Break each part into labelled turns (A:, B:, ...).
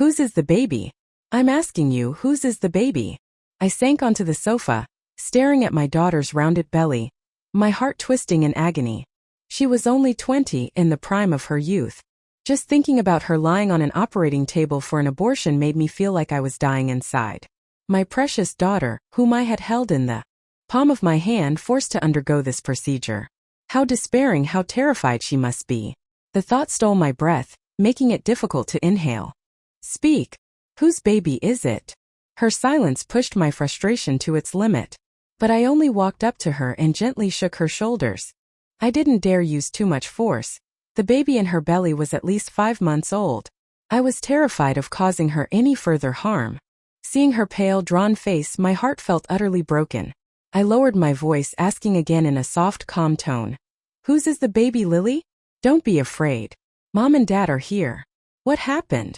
A: Whose is the baby? I'm asking you, whose is the baby? I sank onto the sofa, staring at my daughter's rounded belly, my heart twisting in agony. She was only 20, in the prime of her youth. Just thinking about her lying on an operating table for an abortion made me feel like I was dying inside. My precious daughter, whom I had held in the palm of my hand, forced to undergo this procedure. How despairing, how terrified she must be. The thought stole my breath, making it difficult to inhale. Speak. Whose baby is it? Her silence pushed my frustration to its limit. But I only walked up to her and gently shook her shoulders. I didn't dare use too much force. The baby in her belly was at least 5 months old. I was terrified of causing her any further harm. Seeing her pale, drawn face, my heart felt utterly broken. I lowered my voice, asking again in a soft, calm tone. Whose is the baby, Lily? Don't be afraid. Mom and Dad are here. What happened?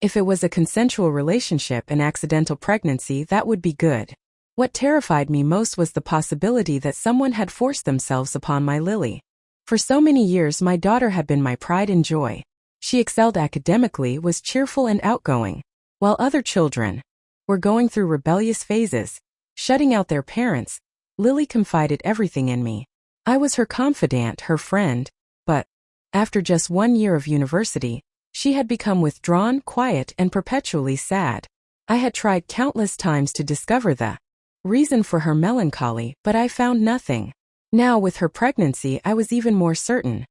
A: If it was a consensual relationship and accidental pregnancy, that would be good. What terrified me most was the possibility that someone had forced themselves upon my Lily. For so many years my daughter had been my pride and joy. She excelled academically, was cheerful and outgoing, while other children were going through rebellious phases, shutting out their parents. Lily confided everything in me. I was her confidant, her friend, but after just 1 year of university, she had become withdrawn, quiet, and perpetually sad. I had tried countless times to discover the reason for her melancholy, but I found nothing. Now with her pregnancy I was even more certain.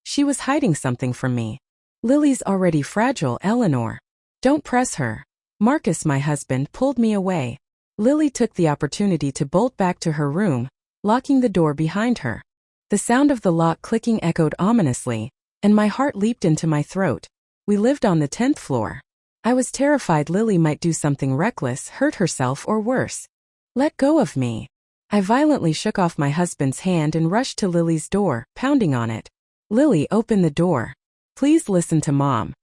A: She was hiding something from me. Lily's already fragile, Eleanor. Don't press her. Marcus, my husband, pulled me away. Lily took the opportunity to bolt back to her room, locking the door behind her. The sound of the lock clicking echoed ominously, and my heart leaped into my throat. We lived on the 10th floor. I was terrified Lily might do something reckless, hurt herself, or worse. Let go of me. I violently shook off my husband's hand and rushed to Lily's door, pounding on it. Lily, open the door. Please listen to Mom.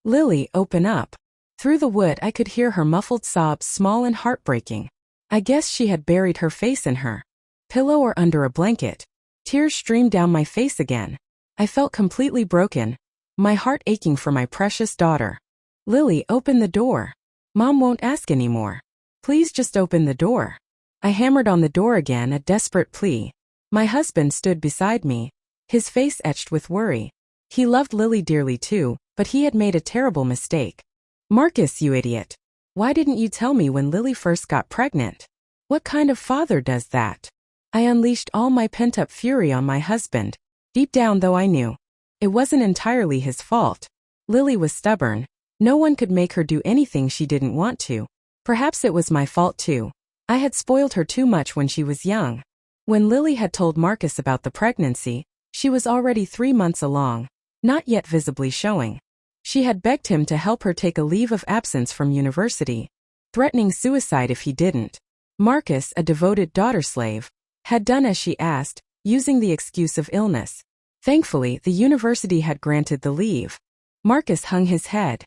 A: Lily, open up. Through the wood I could hear her muffled sobs, small and heartbreaking. I guess she had buried her face in her pillow or under a blanket. Tears streamed down my face again. I felt completely broken, my heart aching for my precious daughter. Lily, open the door. Mom won't ask anymore. Please just open the door. I hammered on the door again, a desperate plea. My husband stood beside me, his face etched with worry. He loved Lily dearly too, but he had made a terrible mistake. Marcus, you idiot. Why didn't you tell me when Lily first got pregnant? What kind of father does that? I unleashed all my pent-up fury on my husband. Deep down though I knew it wasn't entirely his fault. Lily was stubborn. No one could make her do anything she didn't want to. Perhaps it was my fault too. I had spoiled her too much when she was young. When Lily had told Marcus about the pregnancy, she was already 3 months along, not yet visibly showing. She had begged him to help her take a leave of absence from university, threatening suicide if he didn't. Marcus, a devoted daughter slave, had done as she asked, using the excuse of illness. Thankfully, the university had granted the leave. Marcus hung his head.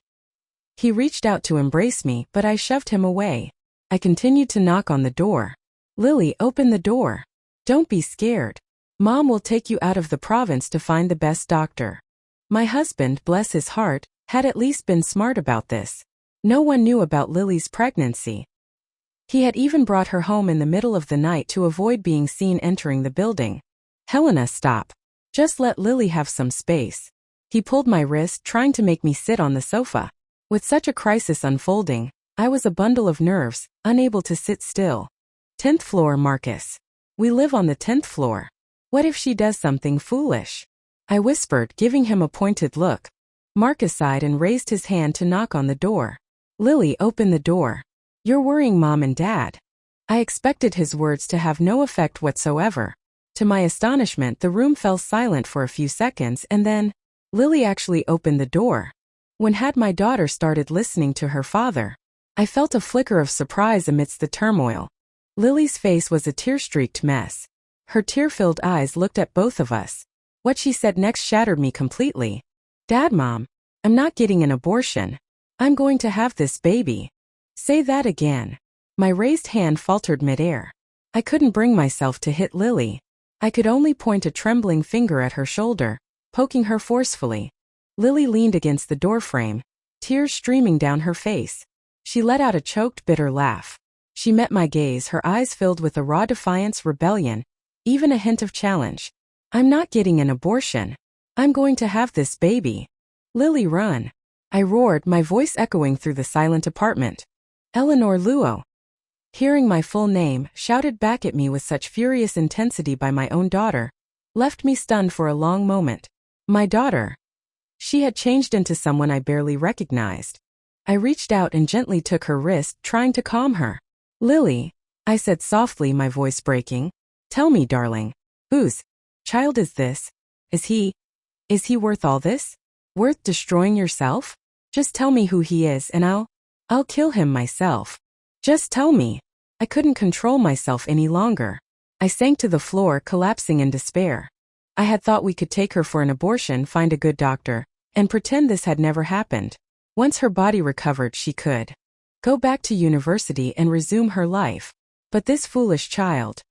A: He reached out to embrace me, but I shoved him away. I continued to knock on the door. Lily, open the door. Don't be scared. Mom will take you out of the province to find the best doctor. My husband, bless his heart, had at least been smart about this. No one knew about Lily's pregnancy. He had even brought her home in the middle of the night to avoid being seen entering the building. Helena, stop. Just let Lily have some space. He pulled my wrist, trying to make me sit on the sofa. With such a crisis unfolding, I was a bundle of nerves, unable to sit still. 10th floor, Marcus. We live on the 10th floor. What if she does something foolish? I whispered, giving him a pointed look. Marcus sighed and raised his hand to knock on the door. Lily, open the door. You're worrying Mom and Dad. I expected his words to have no effect whatsoever. To my astonishment, the room fell silent for a few seconds and then, Lily actually opened the door. When had my daughter started listening to her father? I felt a flicker of surprise amidst the turmoil. Lily's face was a tear-streaked mess. Her tear-filled eyes looked at both of us. What she said next shattered me completely. Dad, Mom, I'm not getting an abortion. I'm going to have this baby. Say that again. My raised hand faltered midair. I couldn't bring myself to hit Lily. I could only point a trembling finger at her shoulder, poking her forcefully. Lily leaned against the doorframe, tears streaming down her face. She let out a choked, bitter laugh. She met my gaze, her eyes filled with a raw defiance, rebellion, even a hint of challenge. I'm not getting an abortion. I'm going to have this baby. Lily, run. I roared, my voice echoing through the silent apartment. Eleanor Luo. Hearing my full name, shouted back at me with such furious intensity by my own daughter, left me stunned for a long moment. My daughter. She had changed into someone I barely recognized. I reached out and gently took her wrist, trying to calm her. Lily, I said softly, my voice breaking. Tell me, darling. Whose child is this? Is he worth all this? Worth destroying yourself? Just tell me who he is and I'll kill him myself. Just tell me. I couldn't control myself any longer. I sank to the floor, collapsing in despair. I had thought we could take her for an abortion, find a good doctor, and pretend this had never happened. Once her body recovered, she could go back to university and resume her life. But this foolish child.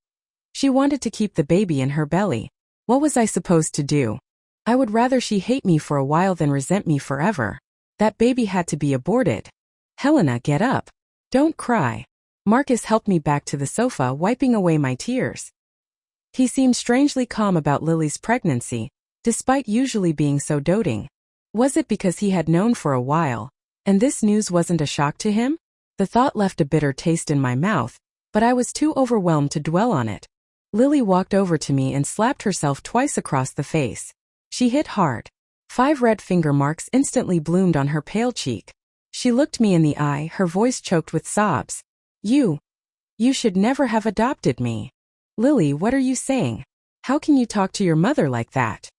A: She wanted to keep the baby in her belly. What was I supposed to do? I would rather she hate me for a while than resent me forever. That baby had to be aborted. Helena, get up. Don't cry. Marcus helped me back to the sofa, wiping away my tears. He seemed strangely calm about Lily's pregnancy, despite usually being so doting. Was it because he had known for a while, and this news wasn't a shock to him? The thought left a bitter taste in my mouth, but I was too overwhelmed to dwell on it. Lily walked over to me and slapped herself twice across the face. She hit hard. 5 red finger marks instantly bloomed on her pale cheek. She looked me in the eye, her voice choked with sobs. You should never have adopted me. Lily, what are you saying? How can you talk to your mother like that?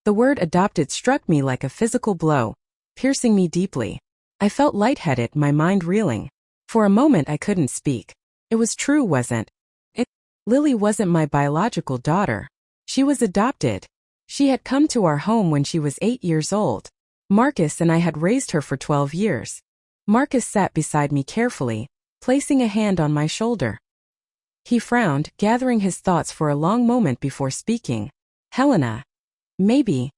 A: The word adopted struck me like a physical blow, piercing me deeply. I felt lightheaded, my mind reeling. For a moment I couldn't speak. It was true, wasn't it? Lily wasn't my biological daughter. She was adopted. She had come to our home when she was 8 years old. Marcus and I had raised her for 12 years. Marcus sat beside me carefully, placing a hand on my shoulder. He frowned, gathering his thoughts for a long moment before speaking. Helena. Maybe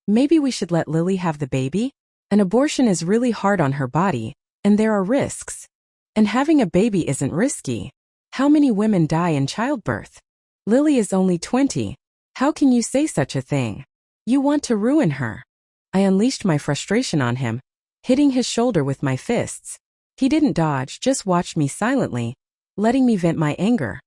A: we should let Lily have the baby? An abortion is really hard on her body, and there are risks. And having a baby isn't risky. How many women die in childbirth? Lily is only 20. How can you say such a thing? You want to ruin her. I unleashed my frustration on him, hitting his shoulder with my fists. He didn't dodge, just watched me silently, letting me vent my anger.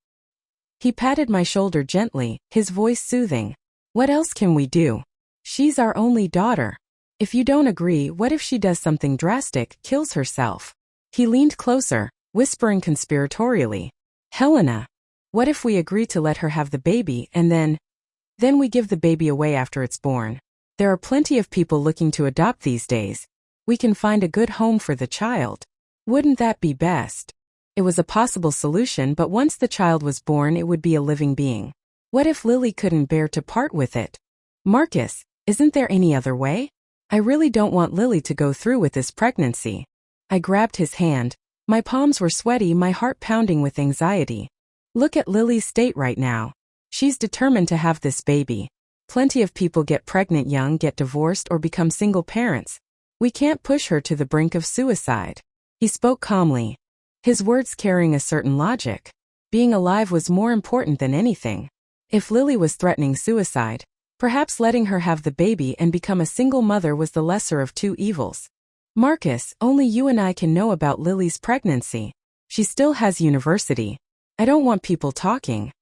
A: He patted my shoulder gently, his voice soothing. What else can we do? She's our only daughter. If you don't agree, what if she does something drastic, kills herself? He leaned closer, whispering conspiratorially. Helena, what if we agree to let her have the baby and then we give the baby away after it's born? There are plenty of people looking to adopt these days. We can find a good home for the child. Wouldn't that be best? It was a possible solution, but once the child was born, it would be a living being. What if Lily couldn't bear to part with it? Marcus, isn't there any other way? I really don't want Lily to go through with this pregnancy. I grabbed his hand. My palms were sweaty, my heart pounding with anxiety. Look at Lily's state right now. She's determined to have this baby. Plenty of people get pregnant young, get divorced, or become single parents. We can't push her to the brink of suicide. He spoke calmly, his words carrying a certain logic. Being alive was more important than anything. If Lily was threatening suicide, perhaps letting her have the baby and become a single mother was the lesser of two evils. Marcus, only you and I can know about Lily's pregnancy. She still has university. I don't want people talking.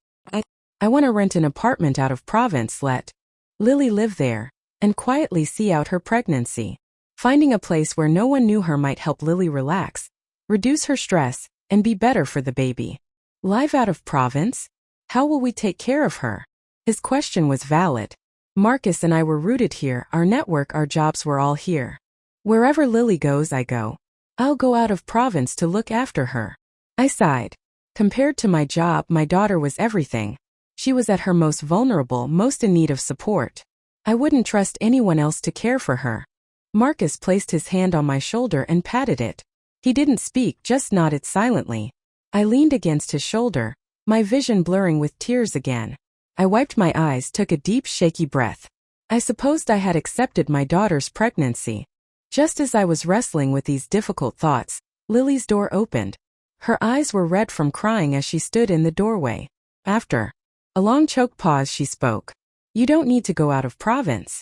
A: I want to rent an apartment out of province, let Lily live there, and quietly see out her pregnancy. Finding a place where no one knew her might help Lily relax, reduce her stress, and be better for the baby. Live out of province? How will we take care of her? His question was valid. Marcus and I were rooted here, our network, our jobs were all here. Wherever Lily goes, I go. I'll go out of province to look after her. I sighed. Compared to my job, my daughter was everything. She was at her most vulnerable, most in need of support. I wouldn't trust anyone else to care for her. Marcus placed his hand on my shoulder and patted it. He didn't speak, just nodded silently. I leaned against his shoulder, my vision blurring with tears again. I wiped my eyes, took a deep, shaky breath. I supposed I had accepted my daughter's pregnancy. Just as I was wrestling with these difficult thoughts, Lily's door opened. Her eyes were red from crying as she stood in the doorway. After a long choked pause, she spoke. "You don't need to go out of province.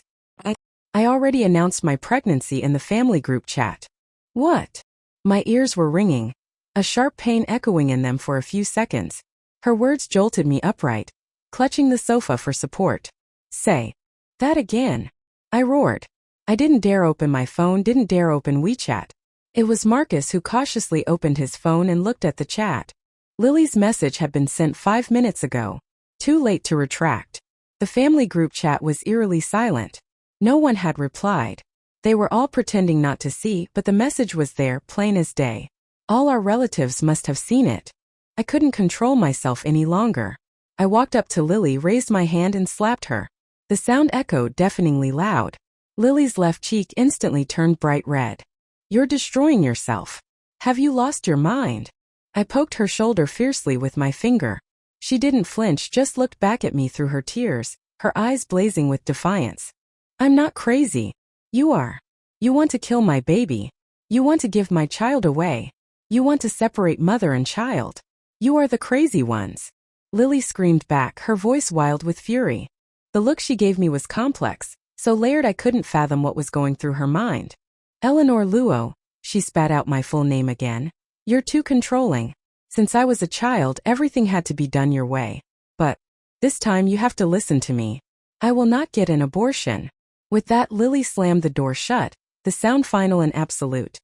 A: I already announced my pregnancy in the family group chat." "What?" My ears were ringing, a sharp pain echoing in them for a few seconds. Her words jolted me upright, clutching the sofa for support. "Say that again," I roared. I didn't dare open my phone, didn't dare open WeChat. It was Marcus who cautiously opened his phone and looked at the chat. Lily's message had been sent 5 minutes ago. Too late to retract. The family group chat was eerily silent. No one had replied. They were all pretending not to see, but the message was there, plain as day. All our relatives must have seen it. I couldn't control myself any longer. I walked up to Lily, raised my hand and slapped her. The sound echoed deafeningly loud. Lily's left cheek instantly turned bright red. "You're destroying yourself. Have you lost your mind?" I poked her shoulder fiercely with my finger. She didn't flinch, just looked back at me through her tears, her eyes blazing with defiance. "I'm not crazy. You are. You want to kill my baby. You want to give my child away. You want to separate mother and child. You are the crazy ones." Lily screamed back, her voice wild with fury. The look she gave me was complex, so layered I couldn't fathom what was going through her mind. "Eleanor Luo," she spat out my full name again. "You're too controlling. Since I was a child, everything had to be done your way. But this time you have to listen to me. I will not get an abortion." With that, Lily slammed the door shut, the sound final and absolute.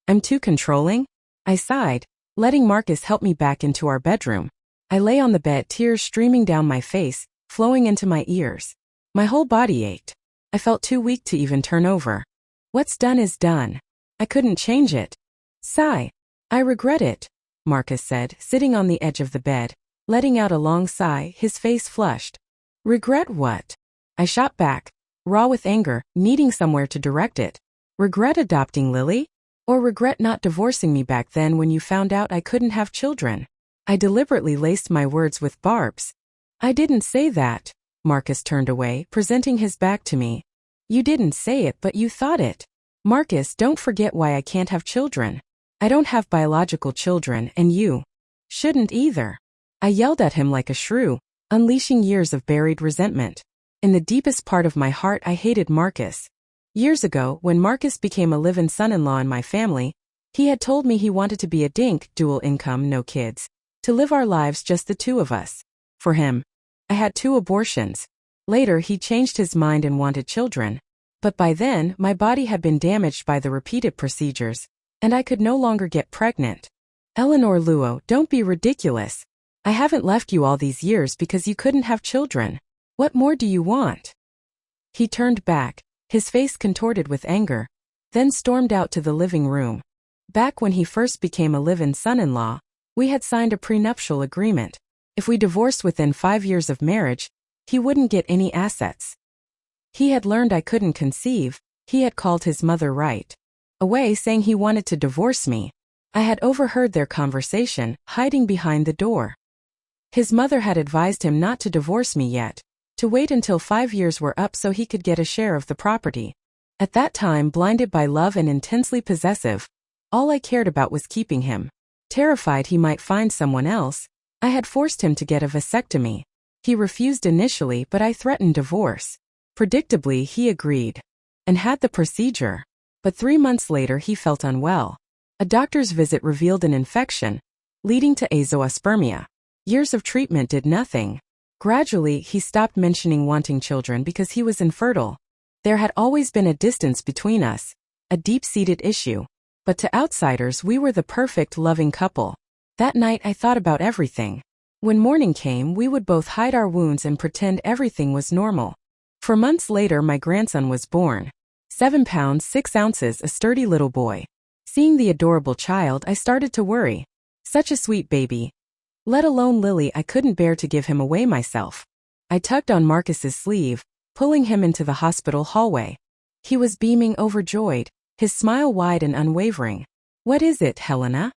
A: "I'm too controlling?" I sighed, letting Marcus help me back into our bedroom. I lay on the bed, tears streaming down my face, flowing into my ears. My whole body ached. I felt too weak to even turn over. What's done is done. I couldn't change it. "Sigh. I regret it," Marcus said, sitting on the edge of the bed, letting out a long sigh, his face flushed. "Regret what?" I shot back, raw with anger, needing somewhere to direct it. "Regret adopting Lily? Or regret not divorcing me back then when you found out I couldn't have children?" I deliberately laced my words with barbs. "I didn't say that." Marcus turned away, presenting his back to me. "You didn't say it, but you thought it. Marcus, don't forget why I can't have children. I don't have biological children, and you shouldn't either." I yelled at him like a shrew, unleashing years of buried resentment. In the deepest part of my heart, I hated Marcus. Years ago, when Marcus became a live-in son-in-law in my family, he had told me he wanted to be a dink, dual income, no kids, to live our lives just the two of us. For him, I had 2 abortions. Later, he changed his mind and wanted children. But by then, my body had been damaged by the repeated procedures, and I could no longer get pregnant. "Eleanor Luo, don't be ridiculous. I haven't left you all these years because you couldn't have children. What more do you want?" He turned back, his face contorted with anger, then stormed out to the living room. Back when he first became a live-in son-in-law, we had signed a prenuptial agreement. If we divorced within 5 years of marriage, he wouldn't get any assets. He had learned I couldn't conceive. He had called his mother right away, saying he wanted to divorce me. I had overheard their conversation, hiding behind the door. His mother had advised him not to divorce me yet, to wait until 5 years were up so he could get a share of the property. At that time, blinded by love and intensely possessive, all I cared about was keeping him. Terrified he might find someone else, I had forced him to get a vasectomy. He refused initially, but I threatened divorce. Predictably, he agreed and had the procedure. But 3 months later, he felt unwell. A doctor's visit revealed an infection, leading to azoospermia. Years of treatment did nothing. Gradually, he stopped mentioning wanting children because he was infertile. There had always been a distance between us, a deep-seated issue. But to outsiders, we were the perfect, loving couple. That night, I thought about everything. When morning came, we would both hide our wounds and pretend everything was normal. For months later, my grandson was born. 7 pounds 6 ounces, a sturdy little boy. Seeing the adorable child, I started to worry. Such a sweet baby. Let alone Lily, I couldn't bear to give him away myself. I tugged on Marcus's sleeve, pulling him into the hospital hallway. He was beaming, overjoyed, his smile wide and unwavering. "What is it, Helena?"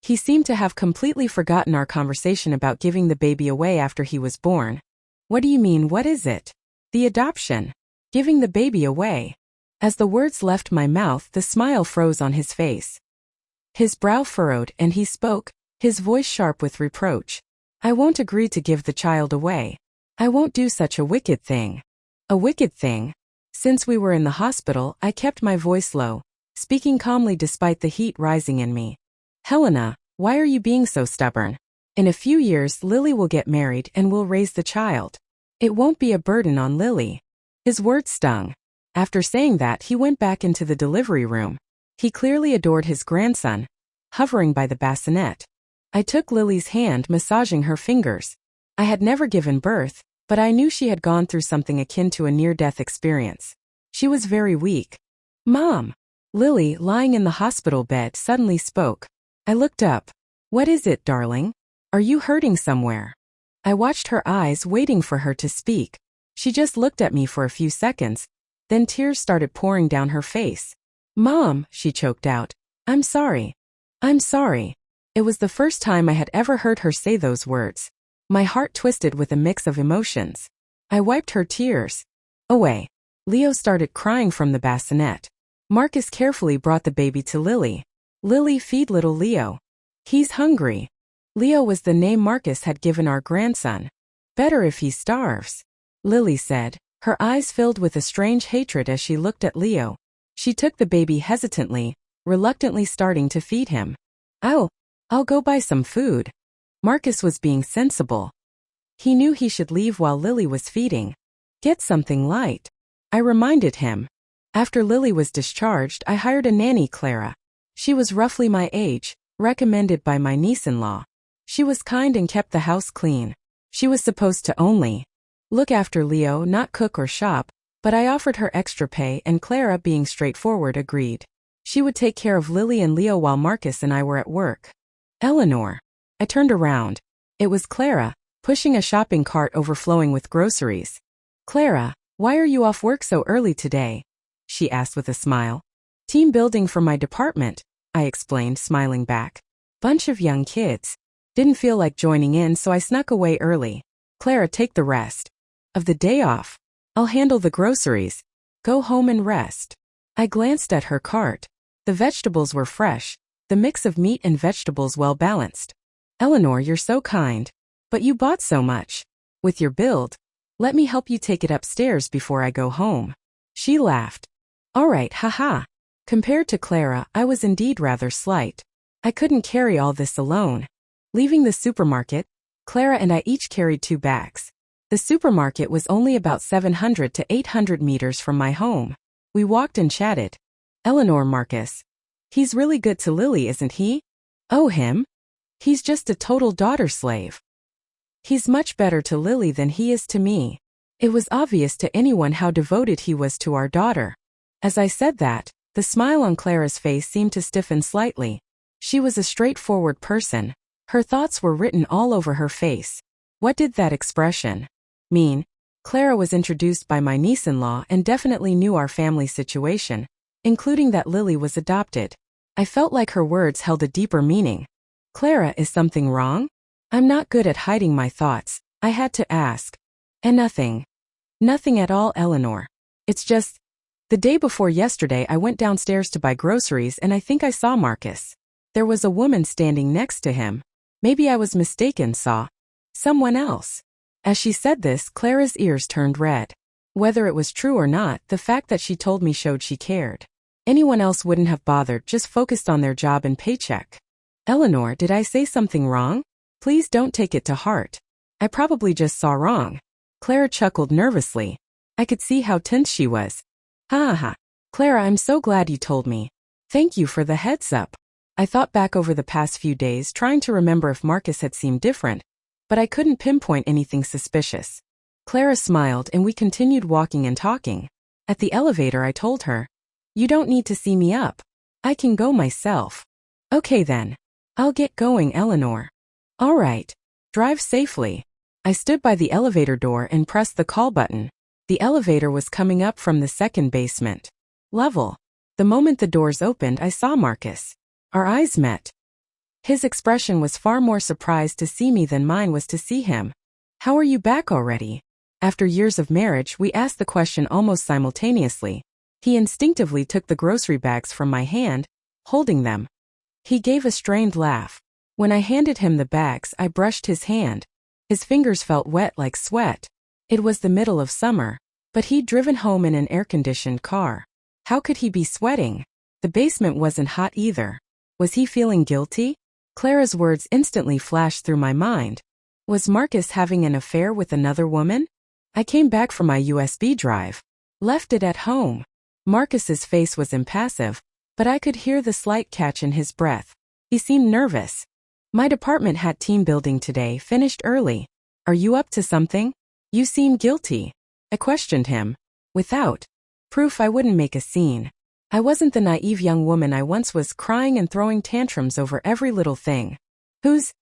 A: He seemed to have completely forgotten our conversation about giving the baby away after he was born. "What do you mean, what is it?" "The adoption. Giving the baby away." As the words left my mouth, the smile froze on his face. His brow furrowed and he spoke, his voice sharp with reproach. I won't agree to give the child away. I won't do such a wicked thing. A wicked thing? Since we were in the hospital, I kept my voice low, speaking calmly despite the heat rising in me. Helena, why are you being so stubborn? In a few years, Lily will get married and we'll raise the child. It won't be a burden on Lily. His words stung. After saying that, he went back into the delivery room. He clearly adored his grandson, hovering by the bassinet. I took Lily's hand, massaging her fingers. I had never given birth, but I knew she had gone through something akin to a near-death experience. She was very weak. Mom! Lily, lying in the hospital bed, suddenly spoke. I looked up. What is it, darling? Are you hurting somewhere? I watched her eyes, waiting for her to speak. She just looked at me for a few seconds. Then tears started pouring down her face. Mom, she choked out. I'm sorry. I'm sorry. It was the first time I had ever heard her say those words. My heart twisted with a mix of emotions. I wiped her tears away. Leo started crying from the bassinet. Marcus carefully brought the baby to Lily. Lily, feed little Leo. He's hungry. Leo was the name Marcus had given our grandson. Better if he starves, Lily said, her eyes filled with a strange hatred as she looked at Leo. She took the baby hesitantly, reluctantly starting to feed him. I'll go buy some food. Marcus was being sensible. He knew he should leave while Lily was feeding. Get something light, I reminded him. After Lily was discharged, I hired a nanny, Clara. She was roughly my age, recommended by my niece-in-law. She was kind and kept the house clean. She was supposed to only look after Leo, not cook or shop, but I offered her extra pay and Clara, being straightforward, agreed. She would take care of Lily and Leo while Marcus and I were at work. Eleanor. I turned around. It was Clara, pushing a shopping cart overflowing with groceries. Clara, why are you off work so early today? She asked with a smile. Team building for my department, I explained, smiling back. Bunch of young kids. Didn't feel like joining in, so I snuck away early. Clara, take the rest of the day off. I'll handle the groceries. Go home and rest. I glanced at her cart. The vegetables were fresh, the mix of meat and vegetables well balanced. Eleanor, you're so kind. But you bought so much. With your build. Let me help you take it upstairs before I go home. She laughed. All right, haha. Compared to Clara, I was indeed rather slight. I couldn't carry all this alone. Leaving the supermarket, Clara and I each carried 2 bags. The supermarket was only about 700 to 800 meters from my home. We walked and chatted. Eleanor, Marcus. He's really good to Lily, isn't he? Oh, him? He's just a total daughter slave. He's much better to Lily than he is to me. It was obvious to anyone how devoted he was to our daughter. As I said that, the smile on Clara's face seemed to stiffen slightly. She was a straightforward person. Her thoughts were written all over her face. What did that expression mean? Clara was introduced by my niece-in-law and definitely knew our family situation, including that Lily was adopted. I felt like her words held a deeper meaning. Clara, is something wrong? I'm not good at hiding my thoughts, I had to ask. And nothing. Nothing at all, Eleanor. It's just, the day before yesterday I went downstairs to buy groceries and I think I saw Marcus. There was a woman standing next to him. Maybe I was mistaken, saw someone else. As she said this, Clara's ears turned red. Whether it was true or not, the fact that she told me showed she cared. Anyone else wouldn't have bothered, just focused on their job and paycheck. Eleanor, did I say something wrong? Please don't take it to heart. I probably just saw wrong. Clara chuckled nervously. I could see how tense she was. Ha ha. Clara, I'm so glad you told me. Thank you for the heads up. I thought back over the past few days, trying to remember if Marcus had seemed different, but I couldn't pinpoint anything suspicious. Clara smiled and we continued walking and talking. At the elevator I told her, you don't need to see me up. I can go myself. Okay then. I'll get going, Eleanor. All right. Drive safely. I stood by the elevator door and pressed the call button. The elevator was coming up from the second basement level. The moment the doors opened, I saw Marcus. Our eyes met. His expression was far more surprised to see me than mine was to see him. How are you back already? After years of marriage, we asked the question almost simultaneously. He instinctively took the grocery bags from my hand, holding them. He gave a strained laugh. When I handed him the bags, I brushed his hand. His fingers felt wet like sweat. It was the middle of summer, but he'd driven home in an air-conditioned car. How could he be sweating? The basement wasn't hot either. Was he feeling guilty? Clara's words instantly flashed through my mind. Was Marcus having an affair with another woman? I came back from my USB drive. Left it at home. Marcus's face was impassive, but I could hear the slight catch in his breath. He seemed nervous. My department had team building today, finished early. Are you up to something? You seem guilty. I questioned him. Without proof, I wouldn't make a scene. I wasn't the naive young woman I once was, crying and throwing tantrums over every little thing. Who's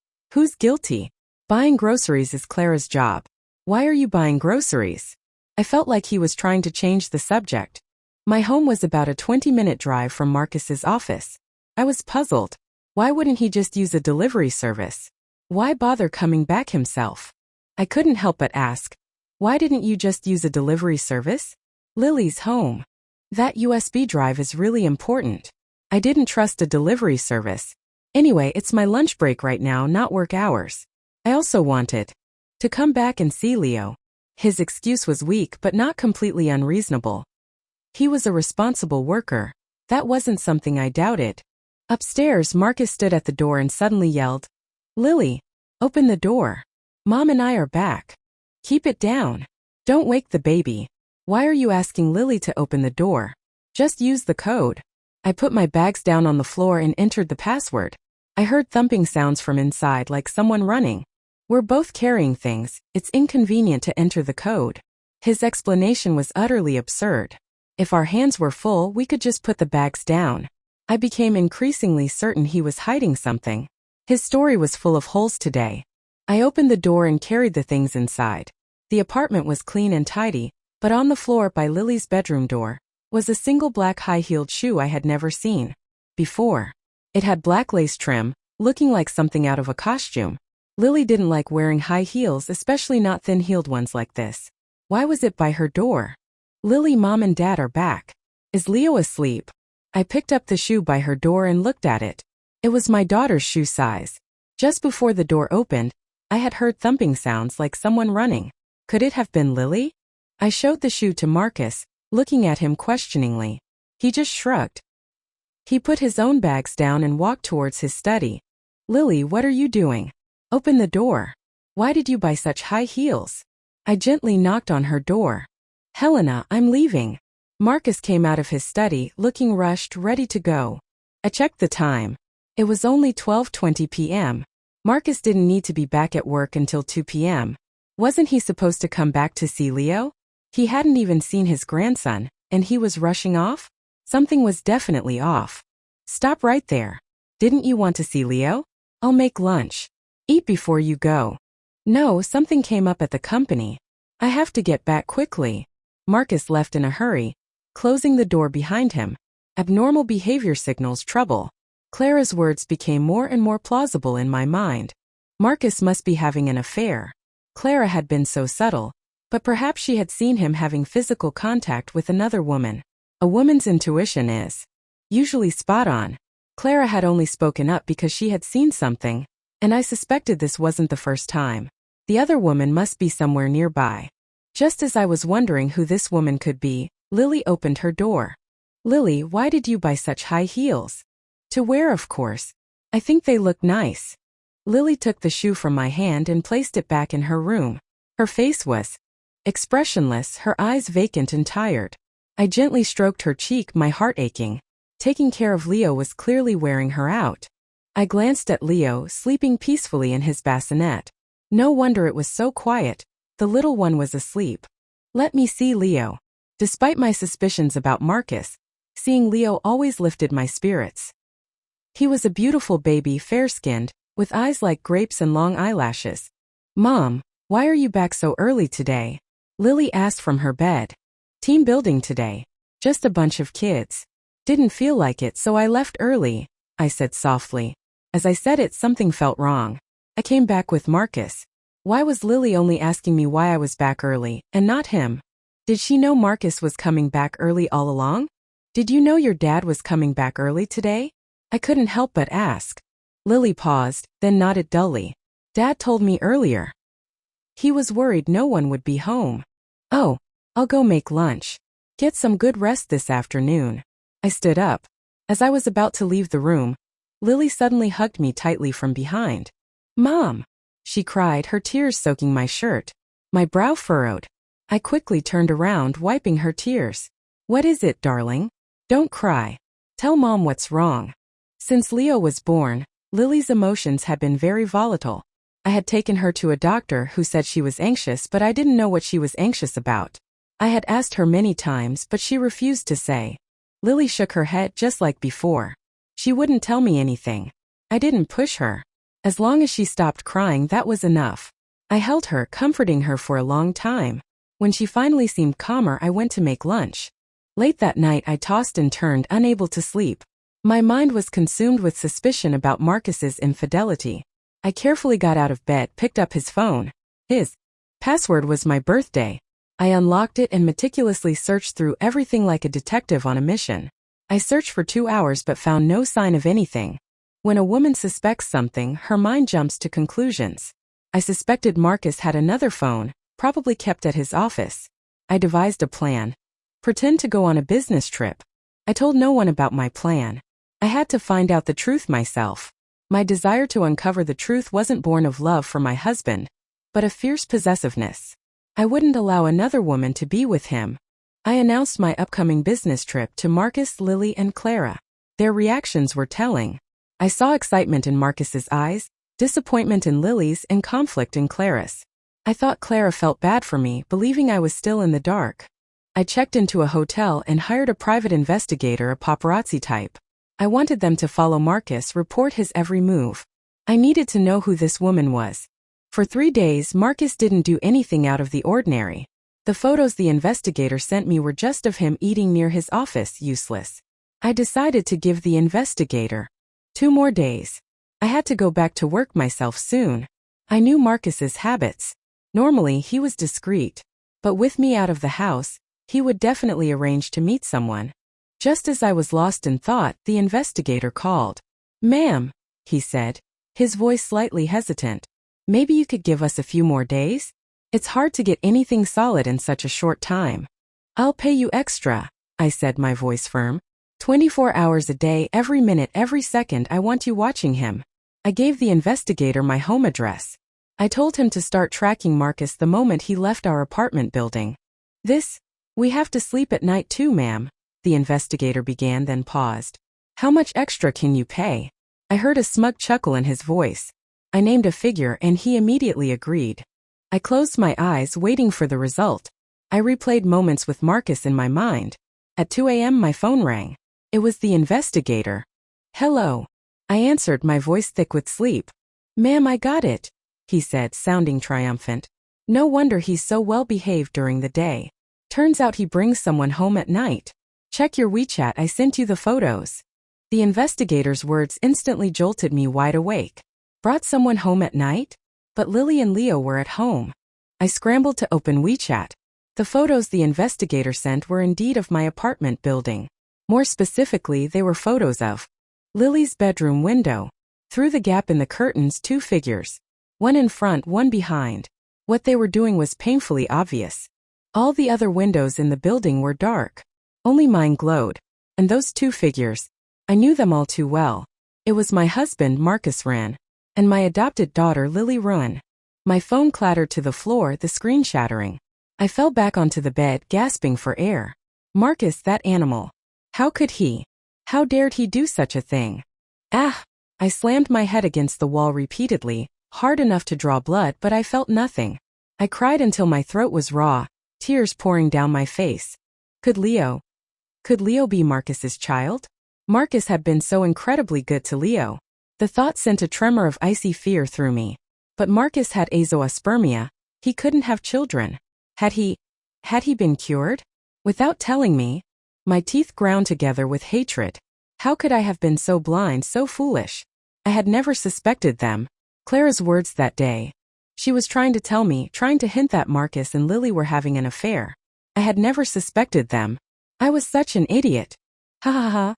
A: guilty? Buying groceries is Clara's job. Why are you buying groceries? I felt like he was trying to change the subject. My home was about a 20-minute drive from Marcus's office. I was puzzled. Why wouldn't he just use a delivery service? Why bother coming back himself? I couldn't help but ask, why didn't you just use a delivery service? Lily's home. That USB drive is really important. I didn't trust a delivery service. Anyway, it's my lunch break right now, not work hours. I also wanted to come back and see Leo. His excuse was weak but not completely unreasonable. He was a responsible worker. That wasn't something I doubted. Upstairs, Marcus stood at the door and suddenly yelled, "Lily, open the door. Mom and I are back. Keep it down. Don't wake the baby. Why are you asking Lily to open the door? Just use the code." I put my bags down on the floor and entered the password. I heard thumping sounds from inside, like someone running. We're both carrying things. It's inconvenient to enter the code. His explanation was utterly absurd. If our hands were full, we could just put the bags down. I became increasingly certain he was hiding something. His story was full of holes today. I opened the door and carried the things inside. The apartment was clean and tidy, but on the floor by Lily's bedroom door was a single black high-heeled shoe I had never seen before. It had black lace trim, looking like something out of a costume. Lily didn't like wearing high heels, especially not thin-heeled ones like this. Why was it by her door? Lily, Mom and Dad are back. Is Leo asleep? I picked up the shoe by her door and looked at it. It was my daughter's shoe size. Just before the door opened, I had heard thumping sounds like someone running. Could it have been Lily? I showed the shoe to Marcus, looking at him questioningly. He just shrugged. He put his own bags down and walked towards his study. "Lily, what are you doing? Open the door. Why did you buy such high heels?" I gently knocked on her door. "Helena, I'm leaving." Marcus came out of his study, looking rushed, ready to go. I checked the time. It was only 12:20 p.m. Marcus didn't need to be back at work until 2 p.m. Wasn't he supposed to come back to see Leo? He hadn't even seen his grandson, and he was rushing off? Something was definitely off. "Stop right there. Didn't you want to see Leo? I'll make lunch. Eat before you go." "No, something came up at the company. I have to get back quickly." Marcus left in a hurry, closing the door behind him. Abnormal behavior signals trouble. Clara's words became more and more plausible in my mind. Marcus must be having an affair. Clara had been so subtle, but perhaps she had seen him having physical contact with another woman. A woman's intuition is usually spot on. Clara had only spoken up because she had seen something, and I suspected this wasn't the first time. The other woman must be somewhere nearby. Just as I was wondering who this woman could be, Lily opened her door. "Lily, why did you buy such high heels?" "To wear, of course. I think they look nice." Lily took the shoe from my hand and placed it back in her room. Her face was expressionless, her eyes vacant and tired. I gently stroked her cheek, my heart aching. Taking care of Leo was clearly wearing her out. I glanced at Leo, sleeping peacefully in his bassinet. No wonder it was so quiet. The little one was asleep. Let me see Leo. Despite my suspicions about Marcus, seeing Leo always lifted my spirits. He was a beautiful baby, fair-skinned, with eyes like grapes and long eyelashes. "Mom, why are you back so early today?" Lily asked from her bed. "Team building today. Just a bunch of kids. Didn't feel like it, so I left early," I said softly. As I said it, something felt wrong. I came back with Marcus. Why was Lily only asking me why I was back early, and not him? Did she know Marcus was coming back early all along? Did you know your dad was coming back early today? I couldn't help but ask. Lily paused, then nodded dully. Dad told me earlier. He was worried no one would be home. Oh, I'll go make lunch. Get some good rest this afternoon. I stood up. As I was about to leave the room, Lily suddenly hugged me tightly from behind. Mom! She cried, her tears soaking my shirt. My brow furrowed. I quickly turned around, wiping her tears. What is it, darling? Don't cry. Tell Mom what's wrong. Since Leo was born, Lily's emotions had been very volatile. I had taken her to a doctor who said she was anxious, but I didn't know what she was anxious about. I had asked her many times, but she refused to say. Lily shook her head just like before. She wouldn't tell me anything. I didn't push her. As long as she stopped crying, that was enough. I held her, comforting her for a long time. When she finally seemed calmer, I went to make lunch. Late that night, I tossed and turned, unable to sleep. My mind was consumed with suspicion about Marcus's infidelity. I carefully got out of bed, picked up his phone. His password was my birthday. I unlocked it and meticulously searched through everything like a detective on a mission. I searched for 2 hours but found no sign of anything. When a woman suspects something, her mind jumps to conclusions. I suspected Marcus had another phone, probably kept at his office. I devised a plan. Pretend to go on a business trip. I told no one about my plan. I had to find out the truth myself. My desire to uncover the truth wasn't born of love for my husband, but of fierce possessiveness. I wouldn't allow another woman to be with him. I announced my upcoming business trip to Marcus, Lily, and Clara. Their reactions were telling. I saw excitement in Marcus's eyes, disappointment in Lily's, and conflict in Clara's. I thought Clara felt bad for me, believing I was still in the dark. I checked into a hotel and hired a private investigator, a paparazzi type. I wanted them to follow Marcus, report his every move. I needed to know who this woman was. For 3 days, Marcus didn't do anything out of the ordinary. The photos the investigator sent me were just of him eating near his office, useless. I decided to give the investigator 2 more days. I had to go back to work myself soon. I knew Marcus's habits. Normally, he was discreet. But with me out of the house, he would definitely arrange to meet someone. Just as I was lost in thought, the investigator called. Ma'am, he said, his voice slightly hesitant. Maybe you could give us a few more days? It's hard to get anything solid in such a short time. I'll pay you extra, I said, my voice firm. 24 hours a day, every minute, every second, I want you watching him. I gave the investigator my home address. I told him to start tracking Marcus the moment he left our apartment building. We have to sleep at night too, ma'am, the investigator began, then paused. How much extra can you pay? I heard a smug chuckle in his voice. I named a figure and he immediately agreed. I closed my eyes, waiting for the result. I replayed moments with Marcus in my mind. At 2 a.m. my phone rang. It was the investigator. Hello. I answered, my voice thick with sleep. Ma'am, I got it, he said, sounding triumphant. No wonder he's so well behaved during the day. Turns out he brings someone home at night. Check your WeChat, I sent you the photos. The investigator's words instantly jolted me wide awake. Brought someone home at night? But Lily and Leo were at home. I scrambled to open WeChat. The photos the investigator sent were indeed of my apartment building. More specifically, they were photos of Lily's bedroom window. Through the gap in the curtains, 2 figures. One in front, one behind. What they were doing was painfully obvious. All the other windows in the building were dark. Only mine glowed. And those 2 figures, I knew them all too well. It was my husband, Marcus Ran, and my adopted daughter, Lily Ruan. My phone clattered to the floor, the screen shattering. I fell back onto the bed, gasping for air. Marcus, that animal. How could he? How dared he do such a thing? Ah! I slammed my head against the wall repeatedly, hard enough to draw blood, but I felt nothing. I cried until my throat was raw, tears pouring down my face. Could Leo be Marcus's child? Marcus had been so incredibly good to Leo. The thought sent a tremor of icy fear through me. But Marcus had azoospermia. He couldn't have children. Had he been cured? Without telling me? My teeth ground together with hatred. How could I have been so blind, so foolish? I had never suspected them. Clara's words that day. She was trying to tell me, trying to hint that Marcus and Lily were having an affair. I had never suspected them. I was such an idiot. Ha ha ha.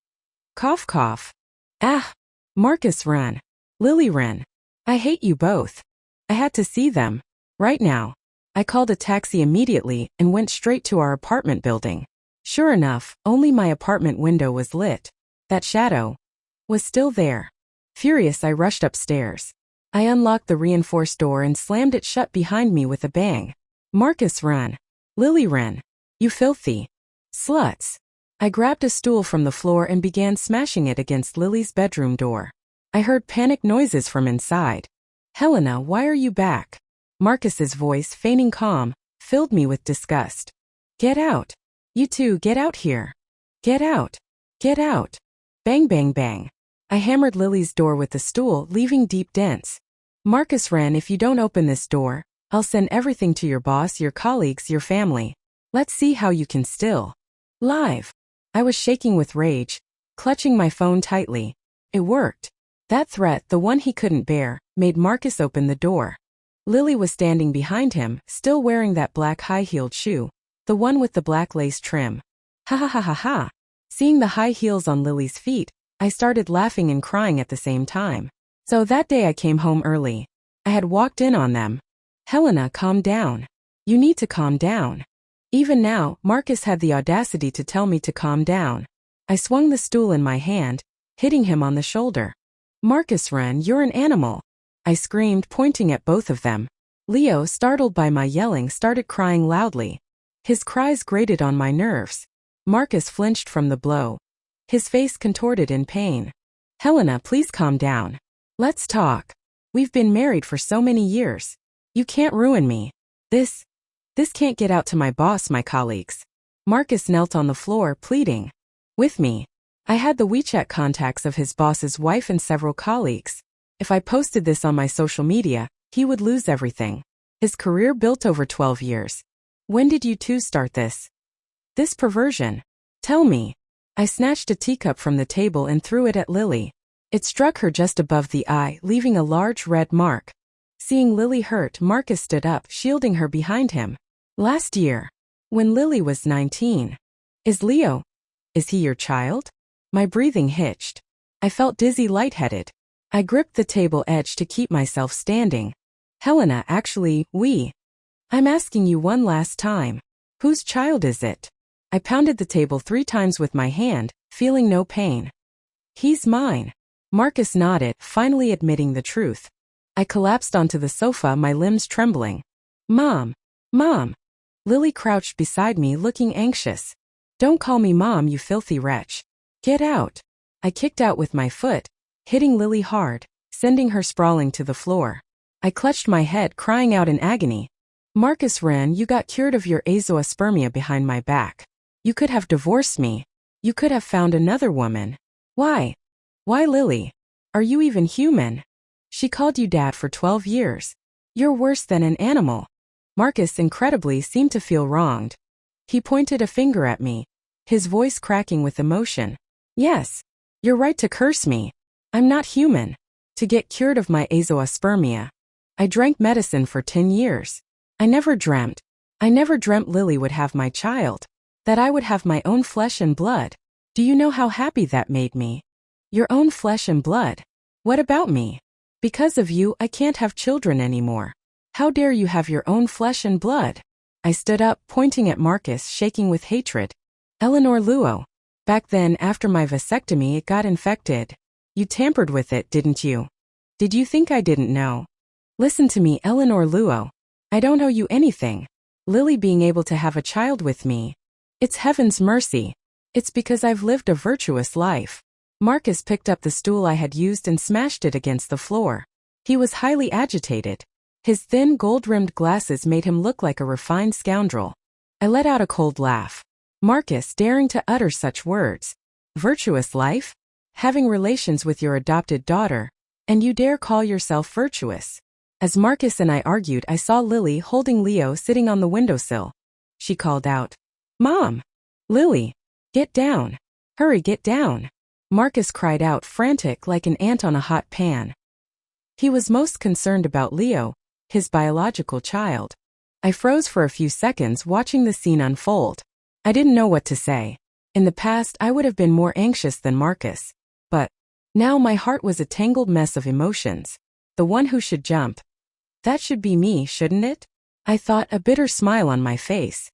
A: Cough cough. Ah. Marcus ran. Lily ran. I hate you both. I had to see them. Right now. I called a taxi immediately and went straight to our apartment building. Sure enough, only my apartment window was lit. That shadow was still there. Furious, I rushed upstairs. I unlocked the reinforced door and slammed it shut behind me with a bang. Marcus ran. Lily ran. You filthy sluts. I grabbed a stool from the floor and began smashing it against Lily's bedroom door. I heard panic noises from inside. Helena, why are you back? Marcus's voice, feigning calm, filled me with disgust. Get out. You two, get out here. Get out. Get out. Bang bang bang. I hammered Lily's door with the stool, leaving deep dents. Marcus ran. If you don't open this door, I'll send everything to your boss, your colleagues, your family. Let's see how you can still live. I was shaking with rage, clutching my phone tightly. It worked. That threat, the one he couldn't bear, made Marcus open the door. Lily was standing behind him, still wearing that black high-heeled shoe, the one with the black lace trim. Ha ha ha ha ha. Seeing the high heels on Lily's feet, I started laughing and crying at the same time. So that day I came home early. I had walked in on them. Helena, calm down. You need to calm down. Even now, Marcus had the audacity to tell me to calm down. I swung the stool in my hand, hitting him on the shoulder. Marcus ran, you're an animal. I screamed, pointing at both of them. Leo, startled by my yelling, started crying loudly. His cries grated on my nerves. Marcus flinched from the blow. His face contorted in pain. Helena, please calm down. Let's talk. We've been married for so many years. You can't ruin me. This can't get out to my boss, my colleagues. Marcus knelt on the floor, pleading with me. I had the WeChat contacts of his boss's wife and several colleagues. If I posted this on my social media, he would lose everything. His career built over 12 years. When did you two start this? This perversion. Tell me. I snatched a teacup from the table and threw it at Lily. It struck her just above the eye, leaving a large red mark. Seeing Lily hurt, Marcus stood up, shielding her behind him. Last year, when Lily was 19. Is he your child? My breathing hitched. I felt dizzy, lightheaded. I gripped the table edge to keep myself standing. Helena, actually, I'm asking you one last time. Whose child is it? I pounded the table 3 times with my hand, feeling no pain. He's mine. Marcus nodded, finally admitting the truth. I collapsed onto the sofa, my limbs trembling. Mom. Lily crouched beside me, looking anxious. Don't call me Mom, you filthy wretch. Get out. I kicked out with my foot, hitting Lily hard, sending her sprawling to the floor. I clutched my head, crying out in agony. Marcus ran, you got cured of your azoospermia behind my back. You could have divorced me. You could have found another woman. Why? Why, Lily? Are you even human? She called you dad for 12 years. You're worse than an animal. Marcus incredibly seemed to feel wronged. He pointed a finger at me, his voice cracking with emotion. Yes, you're right to curse me. I'm not human. To get cured of my azoospermia. I drank medicine for 10 years. I never dreamt Lily would have my child. That I would have my own flesh and blood. Do you know how happy that made me? Your own flesh and blood. What about me? Because of you, I can't have children anymore. How dare you have your own flesh and blood? I stood up, pointing at Marcus, shaking with hatred. Eleanor Luo. Back then, after my vasectomy, it got infected. You tampered with it, didn't you? Did you think I didn't know? Listen to me, Eleanor Luo. I don't owe you anything. Lily being able to have a child with me. It's heaven's mercy. It's because I've lived a virtuous life. Marcus picked up the stool I had used and smashed it against the floor. He was highly agitated. His thin, gold-rimmed glasses made him look like a refined scoundrel. I let out a cold laugh. Marcus, daring to utter such words. Virtuous life? Having relations with your adopted daughter, and you dare call yourself virtuous? As Marcus and I argued, I saw Lily holding Leo sitting on the windowsill. She called out, Mom! Lily! Get down! Hurry, get down! Marcus cried out, frantic like an ant on a hot pan. He was most concerned about Leo, his biological child. I froze for a few seconds watching the scene unfold. I didn't know what to say. In the past, I would have been more anxious than Marcus. But now my heart was a tangled mess of emotions. The one who should jump. That should be me, shouldn't it? I thought, a bitter smile on my face.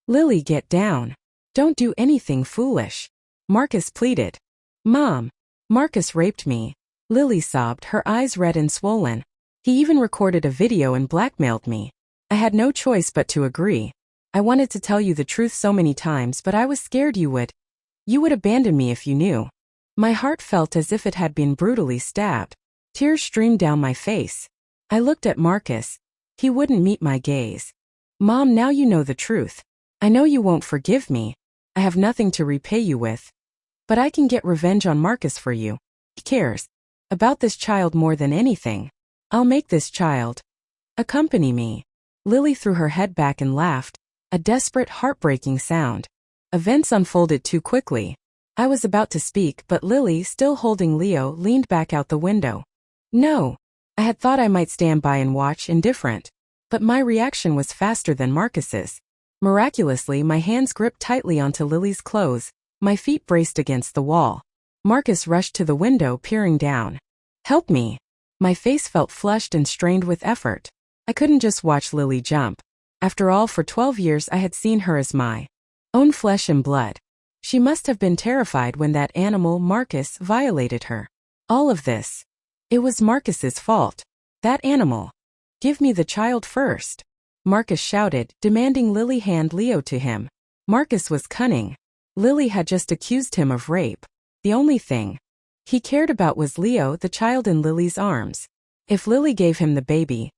A: Lily, get down. Don't do anything foolish. Marcus pleaded. Mom, Marcus raped me. Lily sobbed, her eyes red and swollen. He even recorded a video and blackmailed me. I had no choice but to agree. I wanted to tell you the truth so many times, but I was scared you would abandon me if you knew. My heart felt as if it had been brutally stabbed. Tears streamed down my face. I looked at Marcus. He wouldn't meet my gaze. Mom, now you know the truth. I know you won't forgive me. I have nothing to repay you with. But I can get revenge on Marcus for you. He cares about this child more than anything. I'll make this child accompany me. Lily threw her head back and laughed, a desperate, heartbreaking sound. Events unfolded too quickly. I was about to speak, but Lily, still holding Leo, leaned back out the window. No. I had thought I might stand by and watch, indifferent. But my reaction was faster than Marcus's. Miraculously, my hands gripped tightly onto Lily's clothes, my feet braced against the wall. Marcus rushed to the window, peering down. Help me. My face felt flushed and strained with effort. I couldn't just watch Lily jump. After all, for 12 years I had seen her as my own flesh and blood. She must have been terrified when that animal, Marcus, violated her. All of this. It was Marcus's fault. That animal. Give me the child first. Marcus shouted, demanding Lily hand Leo to him. Marcus was cunning. Lily had just accused him of rape. The only thing he cared about was Leo, the child in Lily's arms. If Lily gave him the baby,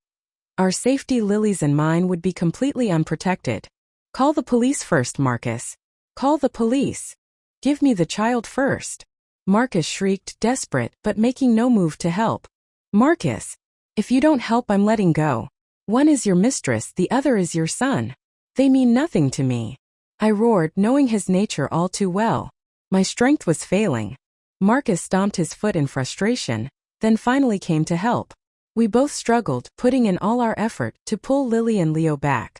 A: our safety, Lily's and mine, would be completely unprotected. Call the police first, Marcus. Call the police. Give me the child first. Marcus shrieked, desperate, but making no move to help. Marcus, if you don't help, I'm letting go. One is your mistress, the other is your son. They mean nothing to me. I roared, knowing his nature all too well. My strength was failing. Marcus stomped his foot in frustration, then finally came to help. We both struggled, putting in all our effort to pull Lily and Leo back.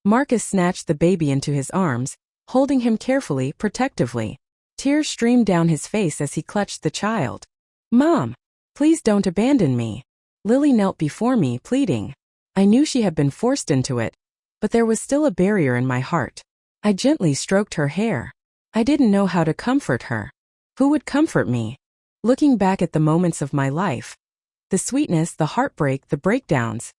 A: Marcus snatched the baby into his arms, holding him carefully, protectively. Tears streamed down his face as he clutched the child. Mom, please don't abandon me. Lily knelt before me, pleading. I knew she had been forced into it, but there was still a barrier in my heart. I gently stroked her hair. I didn't know how to comfort her. Who would comfort me? Looking back at the moments of my life, the sweetness, the heartbreak, the breakdowns,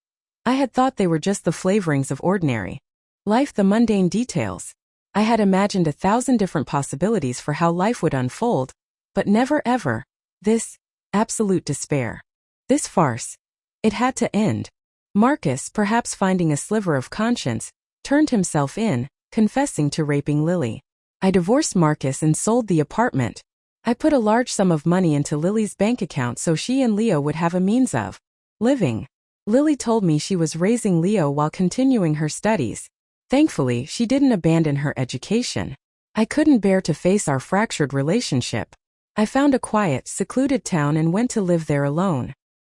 A: I had thought they were just the flavorings of ordinary life, the mundane details. I had imagined 1,000 different possibilities for how life would unfold, but never ever this absolute despair. This farce. It had to end. Marcus, perhaps finding a sliver of conscience, turned himself in, confessing to raping Lily. I divorced Marcus and sold the apartment. I put a large sum of money into Lily's bank account so she and Leo would have a means of living. Lily told me she was raising Leo while continuing her studies. Thankfully, she didn't abandon her education. I couldn't bear to face our fractured relationship. I found a quiet, secluded town and went to live there alone.